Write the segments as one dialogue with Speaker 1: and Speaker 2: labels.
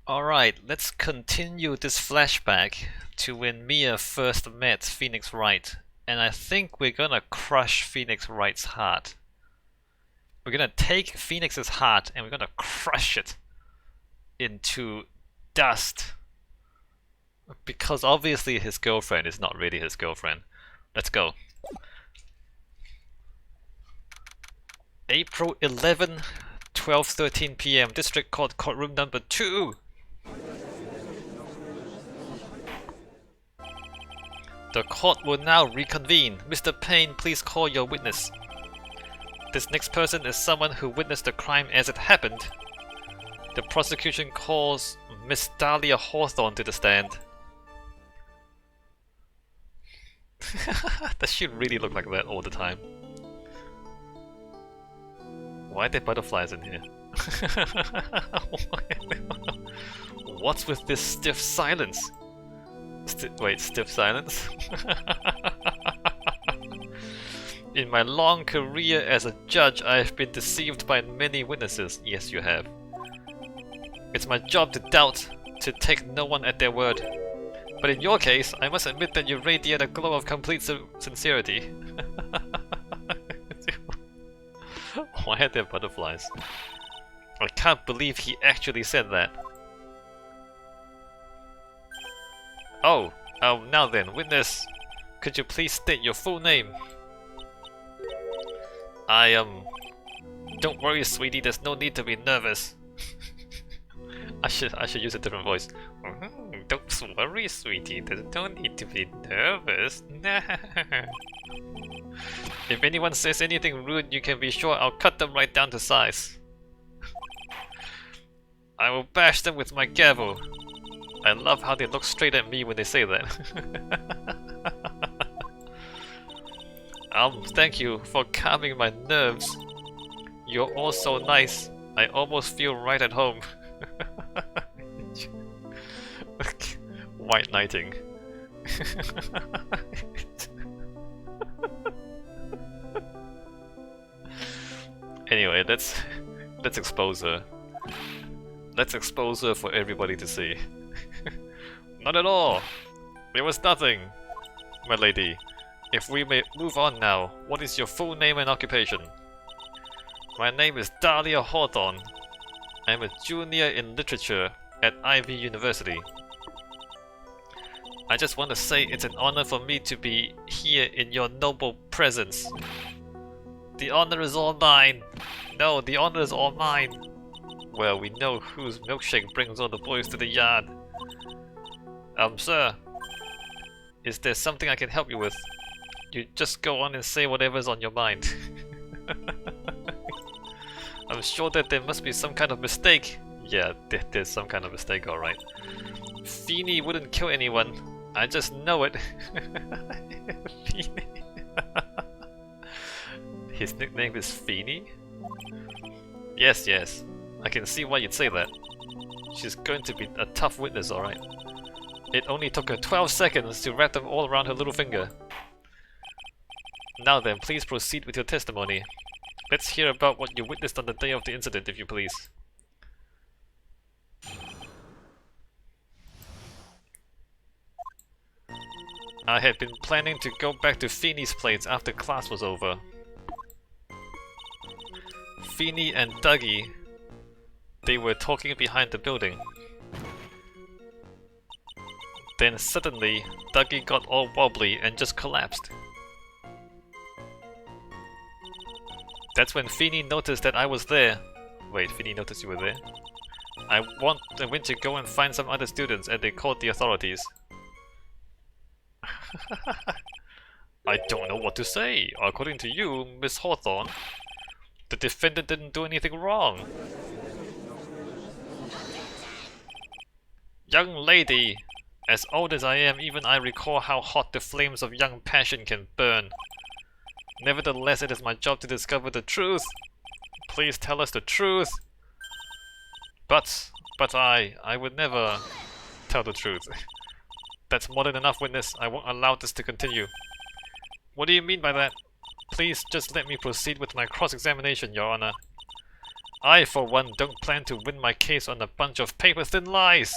Speaker 1: Alright, let's continue this flashback to when Mia first met Phoenix Wright. And I think we're gonna crush Phoenix Wright's heart. We're gonna take Phoenix's heart and we're gonna crush it into dust. Because obviously his girlfriend is not really his girlfriend. Let's go. April 11, 12:13 p.m. District Court Courtroom number 2. The court will now reconvene. Mr. Payne, please call your witness. This next person is someone who witnessed the crime as it happened. The prosecution calls Miss Dalia Hawthorne to the stand. Does she really look like that all the time? Why are there butterflies in here? What's with this stiff silence? Wait, stiff silence? In my long career as a judge, I have been deceived by many witnesses. Yes, you have. It's my job to doubt, to take no one at their word. But in your case, I must admit that you radiate a glow of complete sincerity. Why are there butterflies? I can't believe he actually said that. Oh, now then, witness, could you please state your full name? Don't worry, sweetie, there's no need to be nervous. I should use a different voice. Don't worry, sweetie, there's no need to be nervous. If anyone says anything rude, you can be sure I'll cut them right down to size. I will bash them with my gavel. I love how they look straight at me when they say that. Thank you for calming my nerves. You're all so nice. I almost feel right at home. White knighting. Anyway, let's expose her. Let's expose her for everybody to see. Not at all. It was nothing, my lady. If we may move on now, what is your full name and occupation? My name is Dalia Hawthorne. I'm a junior in literature at Ivy University. I just want to say it's an honor for me to be here in your noble presence. The honor is all mine. No, the honor is all mine. Well, we know whose milkshake brings all the boys to the yard. Sir, is there something I can help you with? You just go on and say whatever's on your mind. I'm sure that there must be some kind of mistake. Yeah, there's some kind of mistake, alright. Feeny wouldn't kill anyone. I just know it. Feeny. His nickname is Feeny? Yes, yes. I can see why you'd say that. She's going to be a tough witness, alright. It only took her 12 seconds to wrap them all around her little finger. Now then, please proceed with your testimony. Let's hear about what you witnessed on the day of the incident, if you please. I had been planning to go back to Feeny's place after class was over. Feeny and Dougie, they were talking behind the building. Then suddenly, Dougie got all wobbly and just collapsed. That's when Feeny noticed that I was there. Wait, Feeny noticed you were there? I went to go and find some other students and they called the authorities. I don't know what to say. According to you, Miss Hawthorne, the defendant didn't do anything wrong. Young lady, as old as I am, even I recall how hot the flames of young passion can burn. Nevertheless, it is my job to discover the truth. Please tell us the truth. But I would never tell the truth. That's more than enough, witness. I won't allow this to continue. What do you mean by that? Please just let me proceed with my cross-examination, Your Honor. I, for one, don't plan to win my case on a bunch of paper-thin lies!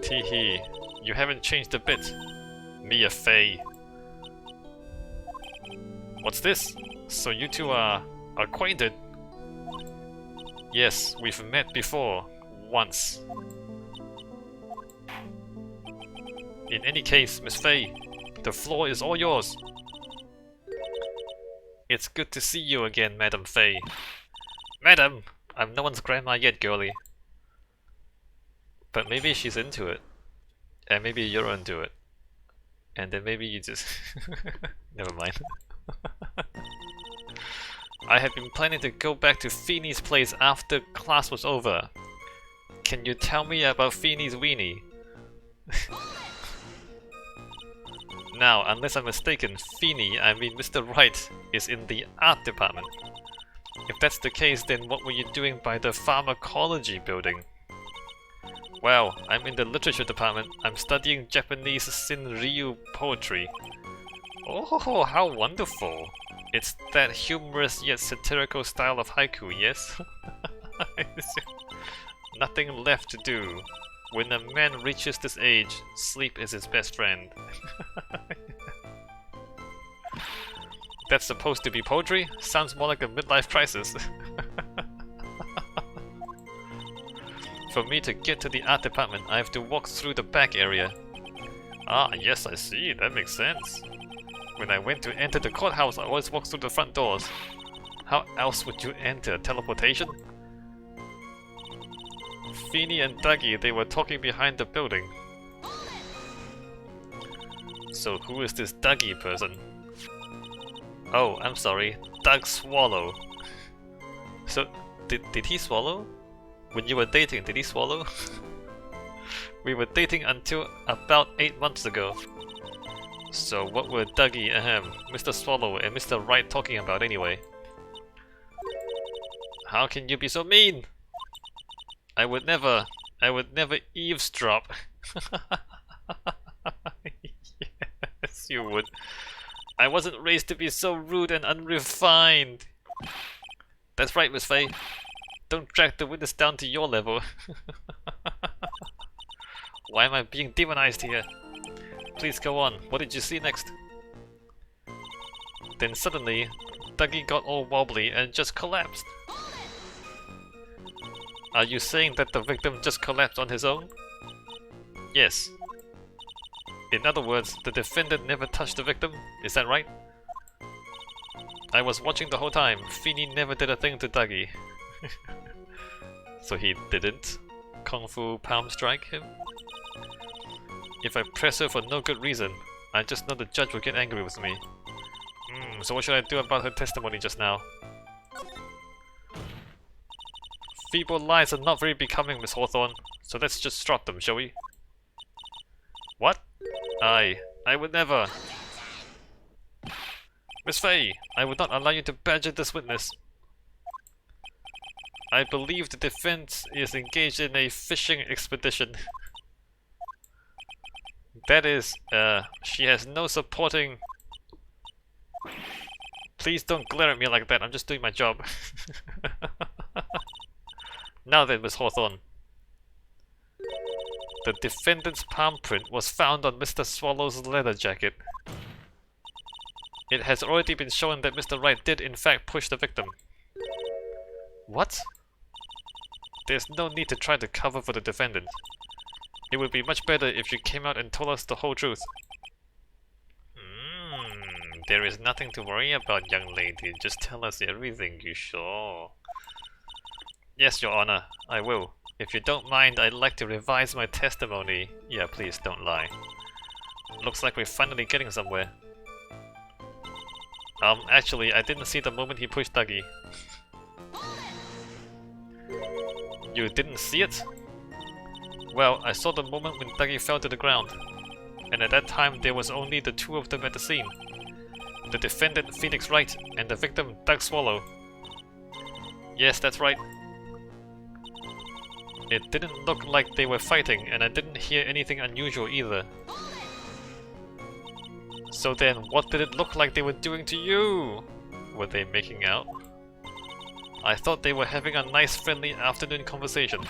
Speaker 1: Teehee, you haven't changed a bit. Mia Fey. What's this? So you two are acquainted? Yes, we've met before. Once. In any case, Miss Fey, the floor is all yours. It's good to see you again, Madam Fey. Madam! I'm no one's grandma yet, girlie. But maybe she's into it. And maybe you're into it. And then maybe you just... Never mind. I had been planning to go back to Feeney's place after class was over. Can you tell me about Feeney's weenie? Now, unless I'm mistaken, Feeney, I mean Mr. Wright, is in the art department. If that's the case, then what were you doing by the pharmacology building? Well, I'm in the literature department. I'm studying Japanese Shinryu poetry. Oh, how wonderful! It's that humorous yet satirical style of haiku, yes? Nothing left to do. When a man reaches this age, sleep is his best friend. That's supposed to be poetry? Sounds more like a midlife crisis. For me to get to the art department, I have to walk through the back area. Ah, yes, I see. That makes sense. When I went to enter the courthouse, I always walked through the front doors. How else would you enter? Teleportation? Feeney and Dougie, they were talking behind the building. So who is this Dougie person? Oh, I'm sorry. Doug Swallow. So, did he swallow? When you were dating, did he swallow? We were dating until about 8 months ago. So what were Dougie, Mr. Swallow and Mr. Wright talking about anyway? How can you be so mean? I would never eavesdrop. Yes, you would. I wasn't raised to be so rude and unrefined. That's right, Miss Fey. Don't drag the witness down to your level. Why am I being demonized here? Please go on. What did you see next? Then suddenly, Dougie got all wobbly and just collapsed. Are you saying that the victim just collapsed on his own? Yes. In other words, the defendant never touched the victim, is that right? I was watching the whole time. Feeney never did a thing to Dougie. So he didn't Kung Fu palm strike him? If I press her for no good reason, I just know the judge will get angry with me. So what should I do about her testimony just now? Feeble lies are not very becoming, Miss Hawthorne, so let's just drop them, shall we? What? I would never. Miss Fey, I would not allow you to badger this witness. I believe the defense is engaged in a fishing expedition. That is, she has no supporting... Please don't glare at me like that, I'm just doing my job. Now then, Miss Hawthorne. The defendant's palm print was found on Mr. Swallow's leather jacket. It has already been shown that Mr. Wright did in fact push the victim. What? There's no need to try to cover for the defendant. It would be much better if you came out and told us the whole truth. There is nothing to worry about, young lady. Just tell us everything, you sure? Yes, Your Honor, I will. If you don't mind, I'd like to revise my testimony. Yeah, please, don't lie. Looks like we're finally getting somewhere. Actually, I didn't see the moment he pushed Dougie. You didn't see it? Well, I saw the moment when Dougie fell to the ground. And at that time, there was only the two of them at the scene. The defendant, Phoenix Wright, and the victim, Doug Swallow. Yes, that's right. It didn't look like they were fighting, and I didn't hear anything unusual either. So then, what did it look like they were doing to you? Were they making out? I thought they were having a nice friendly afternoon conversation.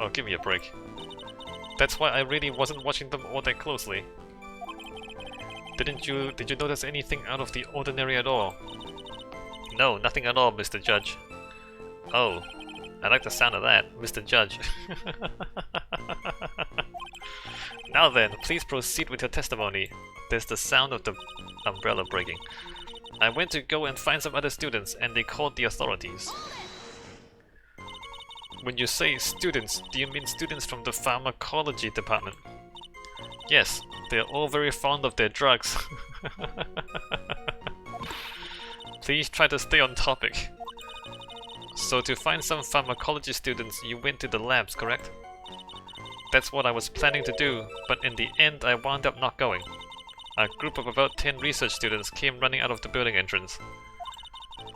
Speaker 1: Oh, give me a break. That's why I really wasn't watching them all that closely. Did you notice anything out of the ordinary at all? No, nothing at all, Mr. Judge. Oh, I like the sound of that, Mr. Judge. Now then, please proceed with your testimony. There's the sound of the umbrella breaking. I went to go and find some other students, and they called the authorities. When you say students, do you mean students from the pharmacology department? Yes, they're all very fond of their drugs. Please try to stay on topic. So to find some pharmacology students, you went to the labs, correct? That's what I was planning to do, but in the end I wound up not going. A group of about 10 research students came running out of the building entrance.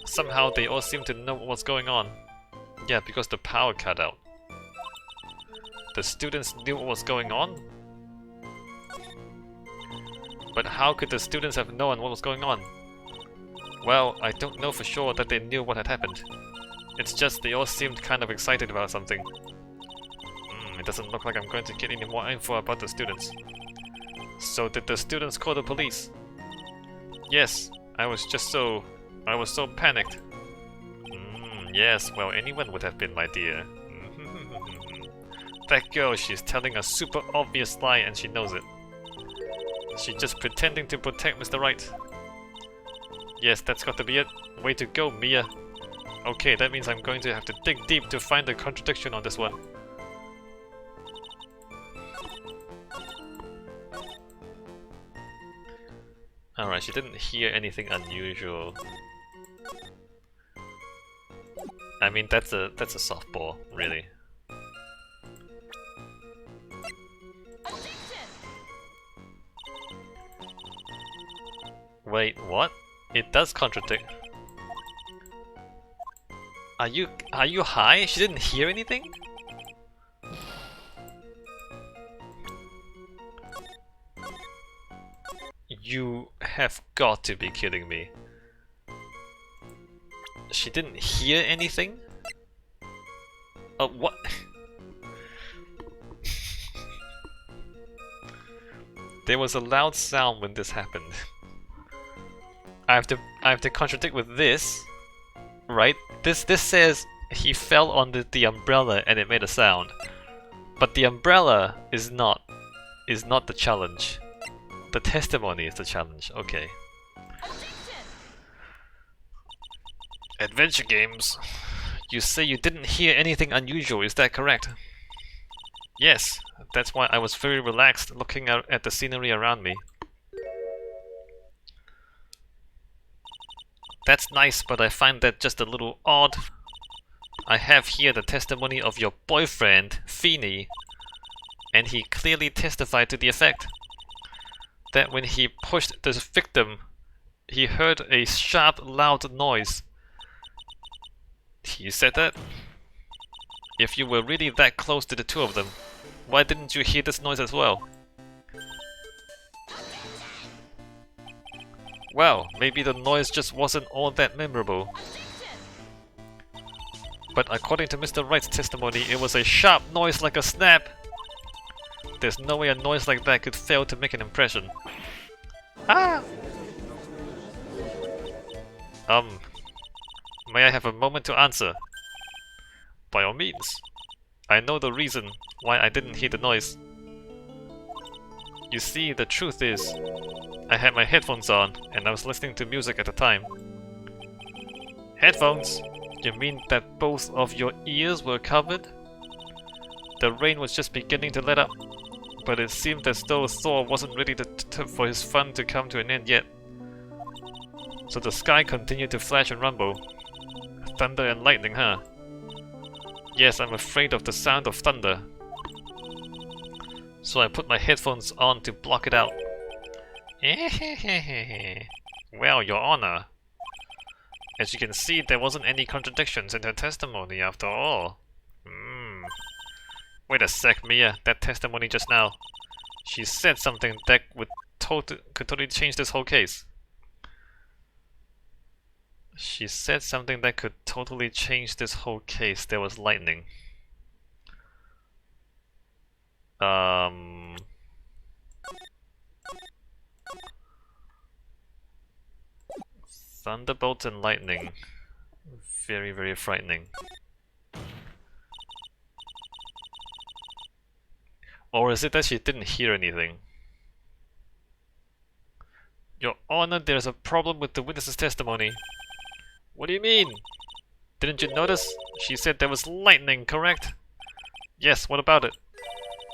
Speaker 1: Somehow they all seemed to know what was going on. Yeah, because the power cut out. The students knew what was going on? But how could the students have known what was going on? Well, I don't know for sure that they knew what had happened. It's just they all seemed kind of excited about something. It doesn't look like I'm going to get any more info about the students. So did the students call the police? Yes, I was so panicked. Yes, well, anyone would have been, my dear. That girl, she's telling a super obvious lie and she knows it. She's just pretending to protect Mr. Wright. Yes, that's got to be it. Way to go, Mia. Okay, that means I'm going to have to dig deep to find the contradiction on this one. Alright, she didn't hear anything unusual. I mean, that's a softball, really. Wait, what? It does contradict. Are you high? She didn't hear anything? You have got to be kidding me. She didn't hear anything? Oh, what? There was a loud sound when this happened. I have to contradict with this, right? This says he fell on the umbrella and it made a sound. But the umbrella is not the challenge. The testimony is the challenge. Okay. Adventure games. You say you didn't hear anything unusual, is that correct? Yes, that's why I was very relaxed looking out at the scenery around me. That's nice, but I find that just a little odd. I have here the testimony of your boyfriend, Feeney, and he clearly testified to the effect that when he pushed the victim, he heard a sharp, loud noise. He said that? If you were really that close to the two of them, why didn't you hear this noise as well? Well, maybe the noise just wasn't all that memorable. But according to Mr. Wright's testimony, it was a sharp noise like a snap. There's no way a noise like that could fail to make an impression. Ah! May I have a moment to answer? By all means. I know the reason why I didn't hear the noise. You see, the truth is, I had my headphones on and I was listening to music at the time. Headphones? You mean that both of your ears were covered? The rain was just beginning to let up, but it seemed as though Thor wasn't ready for his fun to come to an end yet. So the sky continued to flash and rumble. Thunder and lightning, huh? Yes, I'm afraid of the sound of thunder. So I put my headphones on to block it out. Well, Your Honor. As you can see, there wasn't any contradictions in her testimony after all. Wait a sec, Mia. That testimony just now. She said something that could totally change this whole case. She said something that could totally change this whole case. There was lightning. Thunderbolts and lightning. Very, very frightening. Or is it that she didn't hear anything? Your Honor, there's a problem with the witness's testimony. What do you mean? Didn't you notice? She said there was lightning, correct? Yes, what about it?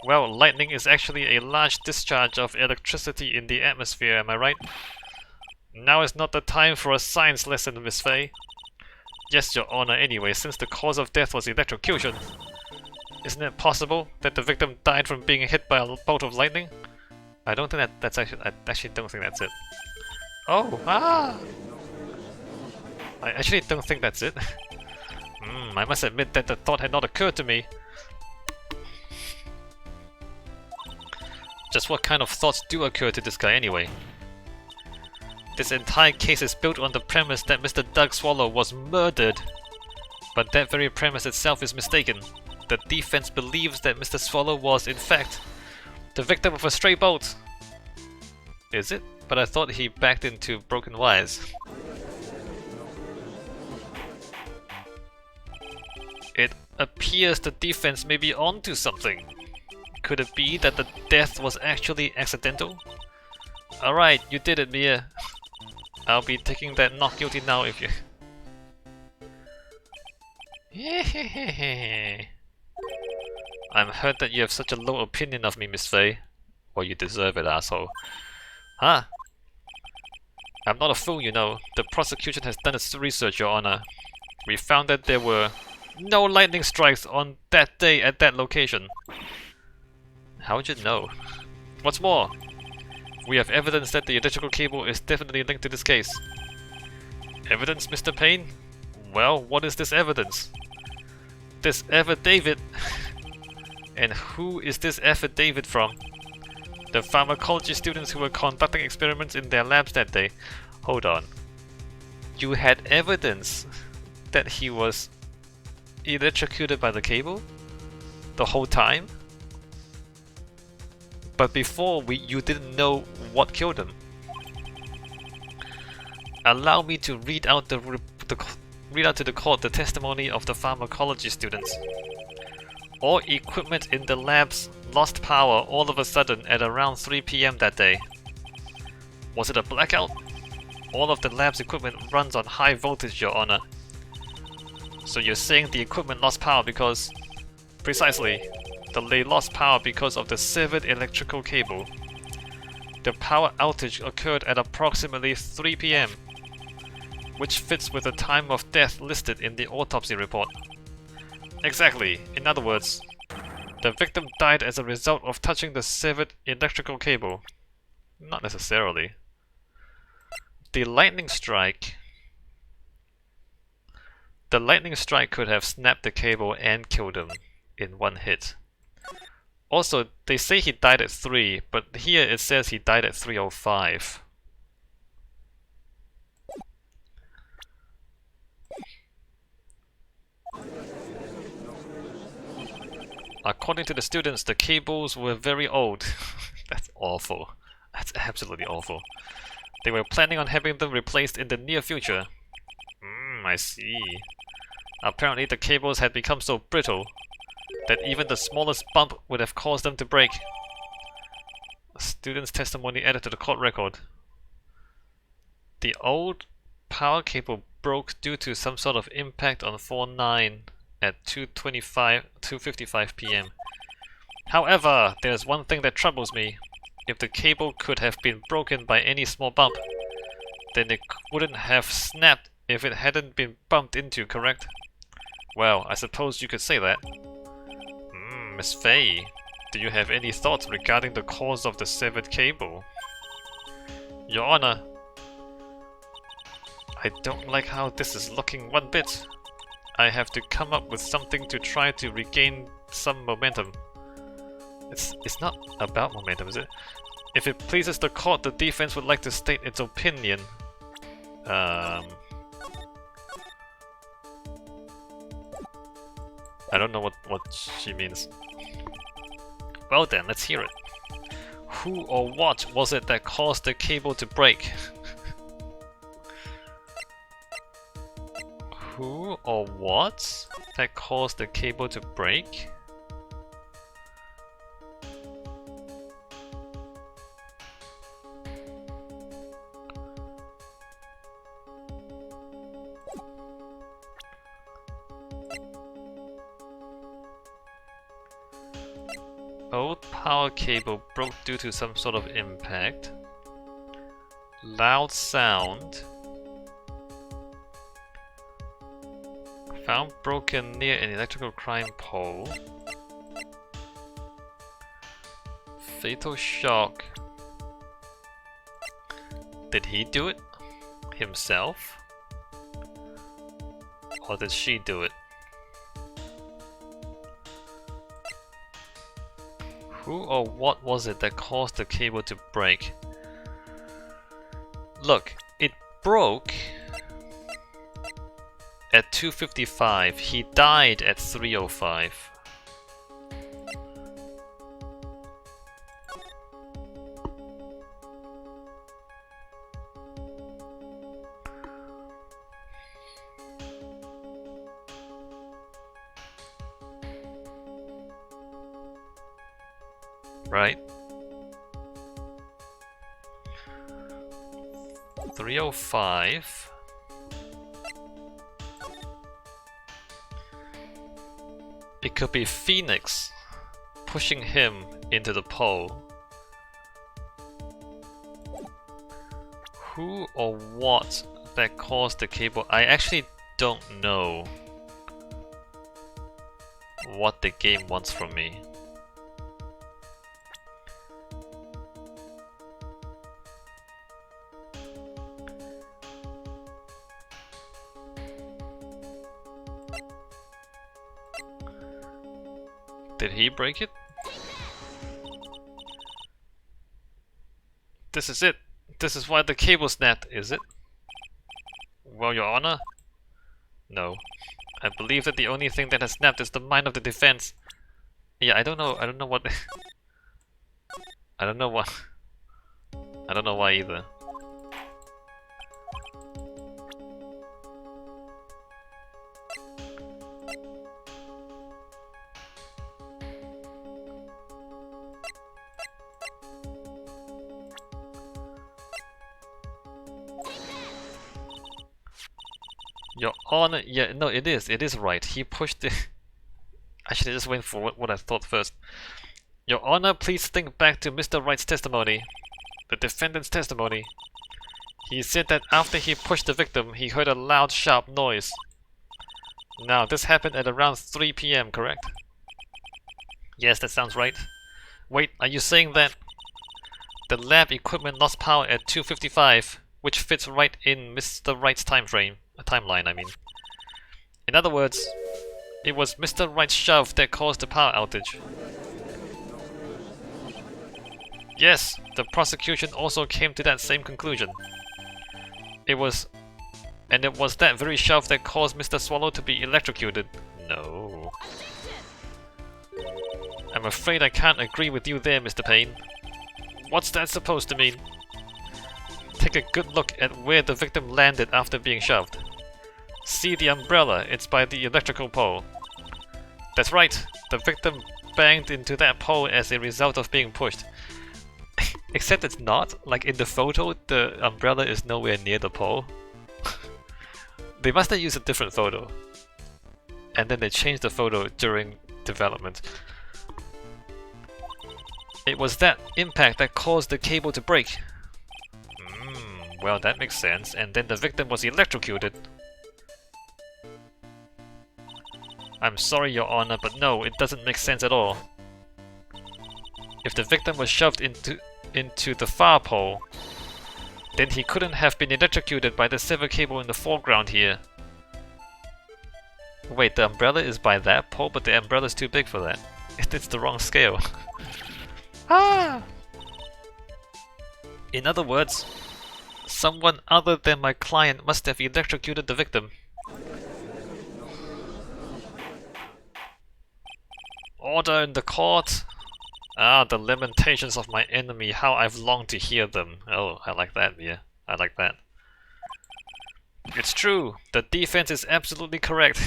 Speaker 1: Well, lightning is actually a large discharge of electricity in the atmosphere, am I right? Now is not the time for a science lesson, Miss Fey. Yes, Your Honor, anyway, since the cause of death was electrocution. Isn't it possible that the victim died from being hit by a bolt of lightning? I don't think that's actually... I actually don't think that's it. Oh, ah! I actually don't think that's it. I must admit that the thought had not occurred to me. Just what kind of thoughts do occur to this guy anyway? This entire case is built on the premise that Mr. Doug Swallow was murdered. But that very premise itself is mistaken. The defense believes that Mr. Swallow was, in fact, the victim of a stray bolt. Is it? But I thought he backed into broken wires. It appears the defense may be onto something. Could it be that the death was actually accidental? Alright, you did it, Mia. I'll be taking that not guilty now if you... I'm hurt that you have such a low opinion of me, Miss Fey. Well, you deserve it, asshole. Huh? I'm not a fool, you know. The prosecution has done its research, Your Honor. We found that there were no lightning strikes on that day at that location. How would you know? What's more, we have evidence that the electrical cable is definitely linked to this case. Evidence, Mr. Payne? Well, what is this evidence? This affidavit. And who is this affidavit from? The pharmacology students who were conducting experiments in their labs that day. Hold on. You had evidence that he was electrocuted by the cable? The whole time? But before you didn't know what killed him. Allow me to read out to the court the testimony of the pharmacology students. All equipment in the labs lost power all of a sudden at around 3 PM that day. Was it a blackout? All of the lab's equipment runs on high voltage, Your Honor. So you're saying the equipment lost power because... Precisely. They lost power because of the severed electrical cable. The power outage occurred at approximately 3 PM, which fits with the time of death listed in the autopsy report. Exactly. In other words, the victim died as a result of touching the severed electrical cable. Not necessarily. The lightning strike could have snapped the cable and killed him in one hit. Also, they say he died at 3, but here it says he died at 3:05. According to the students, the cables were very old. That's awful. That's absolutely awful. They were planning on having them replaced in the near future. I see. Apparently the cables had become so brittle that even the smallest bump would have caused them to break. A student's testimony added to the court record. The old power cable broke due to some sort of impact on 4-9 at 2:55 PM. However, there's one thing that troubles me. If the cable could have been broken by any small bump, then it wouldn't have snapped if it hadn't been bumped into, correct? Well, I suppose you could say that. Miss Fey, do you have any thoughts regarding the cause of the severed cable? Your Honor, I don't like how this is looking one bit. I have to come up with something to try to regain some momentum. It's not about momentum, is it? If it pleases the court, the defense would like to state its opinion. I don't know what she means. Well then, let's hear it. Who or what was it that caused the cable to break? Who or what that caused the cable to break? Old power cable broke due to some sort of impact. Loud sound. Found broken near an electrical crime pole. Fatal shock. Did he do it himself? Or did she do it? Who or what was it that caused the cable to break? Look, it broke at 2:55. He died at 3:05. Right? 3:05. It could be Phoenix pushing him into the pole. Who or what that caused the cable? I actually don't know what the game wants from me. Did he break it? This is it. This is why the cable snapped, is it? Well, Your Honor? No. I believe that the only thing that has snapped is the mind of the defense. Yeah, I don't know what... I don't know why either. Your Honor, yeah, no, it is right. He pushed the... I should have just went for what I thought first. Your Honor, please think back to Mr. Wright's testimony. The defendant's testimony. He said that after he pushed the victim, he heard a loud, sharp noise. Now, this happened at around 3 PM, correct? Yes, that sounds right. Wait, are you saying that the lab equipment lost power at 2:55, which fits right in Mr. Wright's timeline, I mean. In other words, it was Mr. Wright's shove that caused the power outage. Yes, the prosecution also came to that same conclusion. It was that very shove that caused Mr. Swallow to be electrocuted. No. I'm afraid I can't agree with you there, Mr. Payne. What's that supposed to mean? Take a good look at where the victim landed after being shoved. See the umbrella, it's by the electrical pole. That's right, the victim banged into that pole as a result of being pushed. Except it's not, like in the photo, the umbrella is nowhere near the pole. They must have used a different photo. And then they changed the photo during development. It was that impact that caused the cable to break. Well, that makes sense. And then the victim was electrocuted. I'm sorry, Your Honor, but no, it doesn't make sense at all. If the victim was shoved into the far pole, then he couldn't have been electrocuted by the silver cable in the foreground here. Wait, the umbrella is by that pole, but the umbrella is too big for that. It's the wrong scale. Ah! In other words, someone other than my client must have electrocuted the victim. Order in the court! Ah, the lamentations of my enemy, how I've longed to hear them. Oh, I like that, yeah. I like that. It's true, the defense is absolutely correct.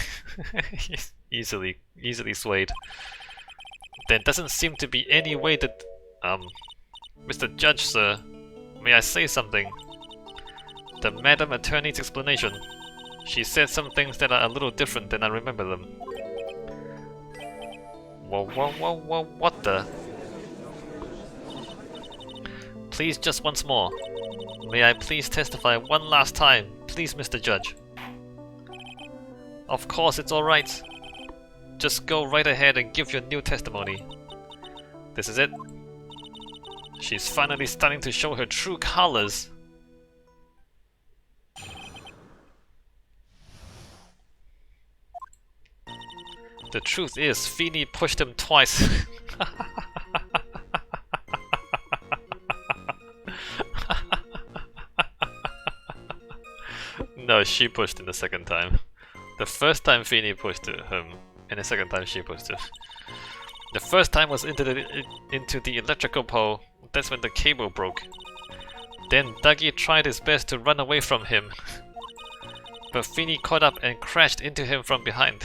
Speaker 1: easily swayed. There doesn't seem to be any way that... Mr. Judge, sir, may I say something? The Madam Attorney's explanation. She said some things that are a little different than I remember them. Whoa, what the? Please, just once more. May I please testify one last time, please, Mr. Judge? Of course, it's alright. Just go right ahead and give your new testimony. This is it. She's finally starting to show her true colors. The truth is, Feeney pushed him twice. No, she pushed him the second time. The first time Feeney pushed him, and the second time she pushed him. The first time was into the electrical pole. That's when the cable broke. Then Dougie tried his best to run away from him. But Feeney caught up and crashed into him from behind.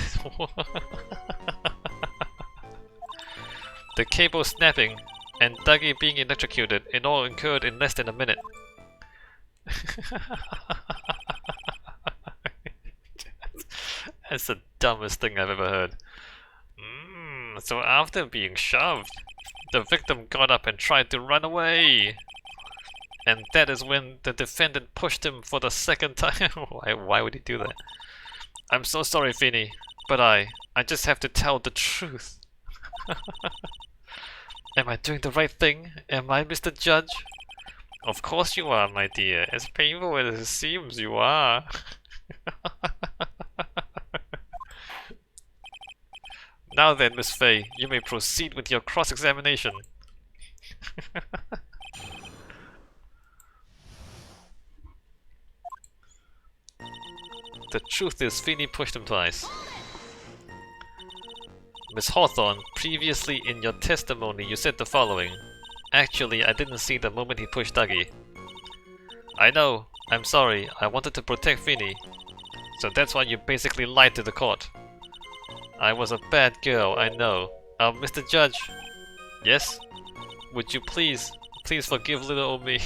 Speaker 1: The cable snapping and Dougie being electrocuted, it all occurred in less than a minute. That's the dumbest thing I've ever heard. So after being shoved, the victim got up and tried to run away. And that is when the defendant pushed him for the second time. Why would he do that? I'm so sorry, Feeney, but I just have to tell the truth. Am I doing the right thing? Am I, Mr. Judge? Of course you are, my dear. As painful as it seems, you are. Now then, Miss Fay, you may proceed with your cross-examination. The truth is, Feeney pushed him twice. Miss Hawthorne, previously in your testimony you said the following. Actually, I didn't see the moment he pushed Dougie. I know, I'm sorry, I wanted to protect Feeney. So that's why you basically lied to the court. I was a bad girl, I know. Mr. Judge. Yes? Would you please forgive little old me?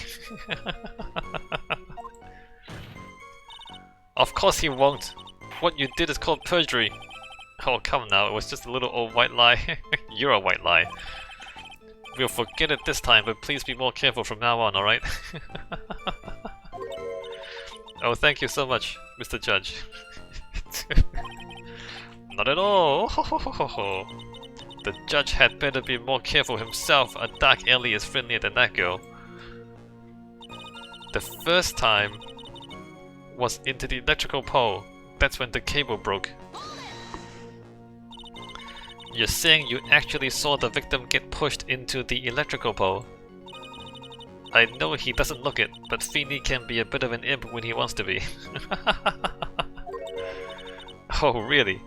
Speaker 1: Of course he won't. What you did is called perjury. Oh, come now, it was just a little old white lie. You're a white lie. We'll forget it this time, but please be more careful from now on, alright? Oh, thank you so much, Mr. Judge. Not at all! The judge had better be more careful himself. A dark alley is friendlier than that girl. The first time was into the electrical pole. That's when the cable broke. You're saying you actually saw the victim get pushed into the electrical pole? I know he doesn't look it, but Feeney can be a bit of an imp when he wants to be. Oh, really?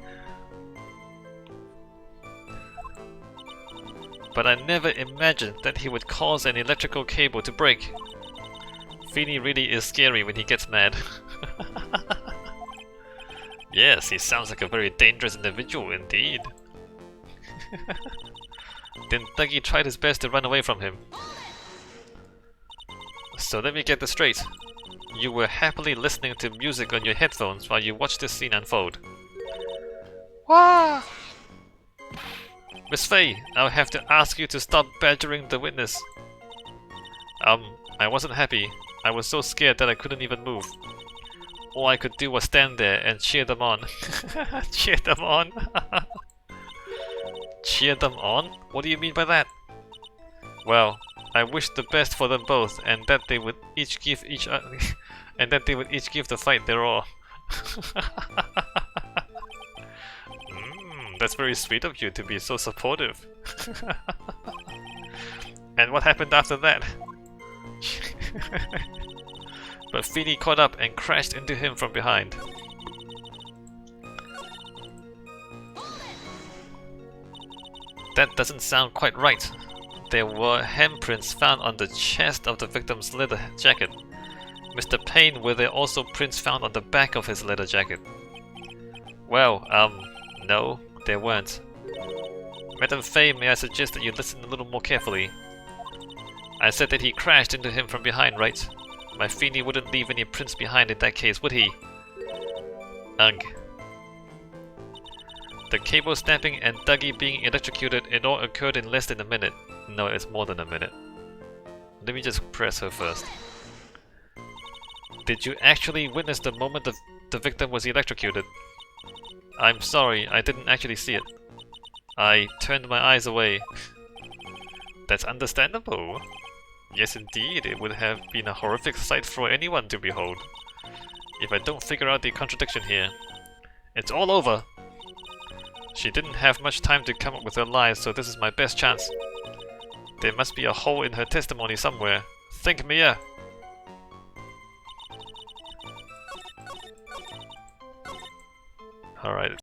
Speaker 1: But I never imagined that he would cause an electrical cable to break. Feeney really is scary when he gets mad. Yes, he sounds like a very dangerous individual indeed. Then Dougie tried his best to run away from him. So let me get this straight. You were happily listening to music on your headphones while you watched this scene unfold. Wah! Miss Fay, I'll have to ask you to stop badgering the witness. I wasn't happy. I was so scared that I couldn't even move. All I could do was stand there and cheer them on. Cheer them on? Cheer them on? What do you mean by that? Well, I wish the best for them both, and that they would each give the fight their all. That's very sweet of you to be so supportive. And what happened after that? But Feeney caught up and crashed into him from behind. That doesn't sound quite right. There were handprints found on the chest of the victim's leather jacket. Mr. Payne, were there also prints found on the back of his leather jacket? Well, no, there weren't. Madam Faye, may I suggest that you listen a little more carefully? I said that he crashed into him from behind, right? My Feeny wouldn't leave any prints behind in that case, would he? Ugh. The cable snapping and Dougie being electrocuted, it all occurred in less than a minute. No, it's more than a minute. Let me just press her first. Did you actually witness the moment the victim was electrocuted? I'm sorry, I didn't actually see it. I turned my eyes away. That's understandable. Yes indeed, it would have been a horrific sight for anyone to behold. If I don't figure out the contradiction here. It's all over! She didn't have much time to come up with her lies, so this is my best chance. There must be a hole in her testimony somewhere. Think, Mia! Alright.